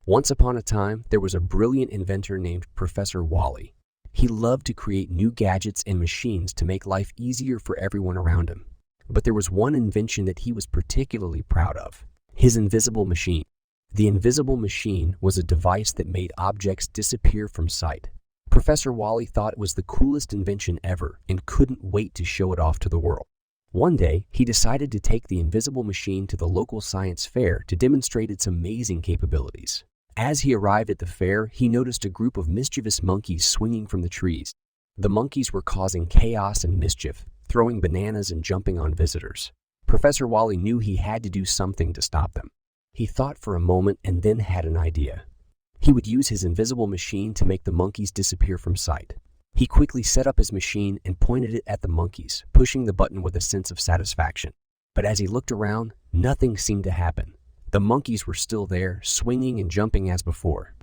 Once upon a time, there was a brilliant inventor named Professor Wally. He loved to create new gadgets and machines to make life easier for everyone around him. But there was one invention that he was particularly proud of: his invisible machine. The invisible machine was a device that made objects disappear from sight. Professor Wally thought it was the coolest invention ever and couldn't wait to show it off to the world. One day, he decided to take the invisible machine to the local science fair to demonstrate its amazing capabilities. As he arrived at the fair, he noticed a group of mischievous monkeys swinging from the trees. The monkeys were causing chaos and mischief, throwing bananas and jumping on visitors. Professor Wally knew he had to do something to stop them. He thought for a moment and then had an idea. He would use his invisible machine to make the monkeys disappear from sight. He quickly set up his machine and pointed it at the monkeys, pushing the button with a sense of satisfaction. But as he looked around, nothing seemed to happen. The monkeys were still there, swinging and jumping as before.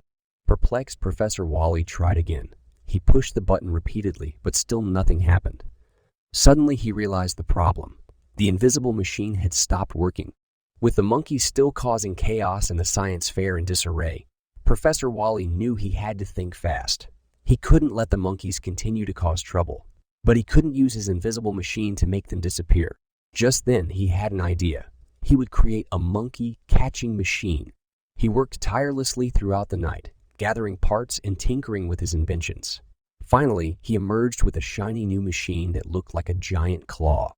Perplexed, Professor Wally tried again. He pushed the button repeatedly, but still nothing happened. Suddenly he realized the problem. The invisible machine had stopped working. With the monkeys still causing chaos and the science fair in disarray, Professor Wally knew he had to think fast. He couldn't let the monkeys continue to cause trouble, but he couldn't use his invisible machine to make them disappear. Just then, he had an idea. He would create a monkey catching machine. He worked tirelessly throughout the night, gathering parts and tinkering with his inventions. Finally, he emerged with a shiny new machine that looked like a giant claw.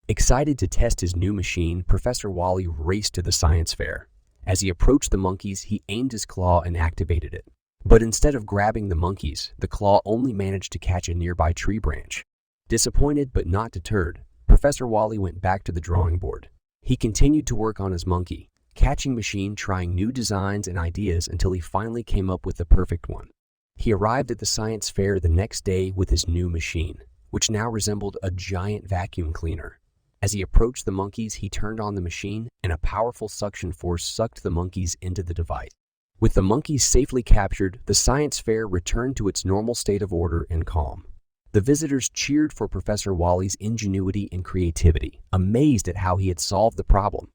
Excited to test his new machine, Professor Wally raced to the science fair. As he approached the monkeys, he aimed his claw and activated it. But instead of grabbing the monkeys, the claw only managed to catch a nearby tree branch. Disappointed but not deterred, Professor Wally went back to the drawing board. He continued to work on his monkey catching machine, trying new designs and ideas until he finally came up with the perfect one. He arrived at the science fair the next day with his new machine, which now resembled a giant vacuum cleaner. As he approached the monkeys, he turned on the machine, and a powerful suction force sucked the monkeys into the device. With the monkeys safely captured, the science fair returned to its normal state of order and calm. The visitors cheered for Professor Wally's ingenuity and creativity, amazed at how he had solved the problem.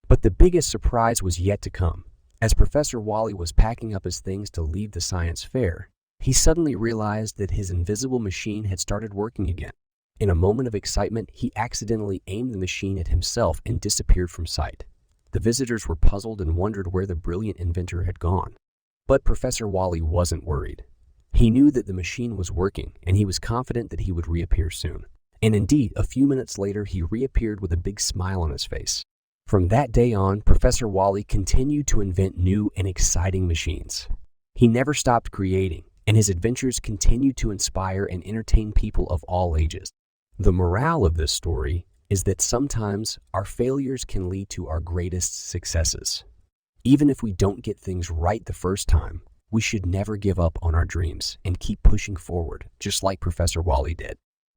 But the biggest surprise was yet to come. As Professor Wally was packing up his things to leave the science fair, he suddenly realized that his invisible machine had started working again. In a moment of excitement, he accidentally aimed the machine at himself and disappeared from sight. The visitors were puzzled and wondered where the brilliant inventor had gone. But Professor Wally wasn't worried. He knew that the machine was working, and he was confident that he would reappear soon. And indeed, a few minutes later, he reappeared with a big smile on his face. From that day on, Professor Wally continued to invent new and exciting machines. He never stopped creating, and his adventures continued to inspire and entertain people of all ages. The morale of this story is that sometimes our failures can lead to our greatest successes. Even if we don't get things right the first time, we should never give up on our dreams and keep pushing forward, just like Professor Wally did.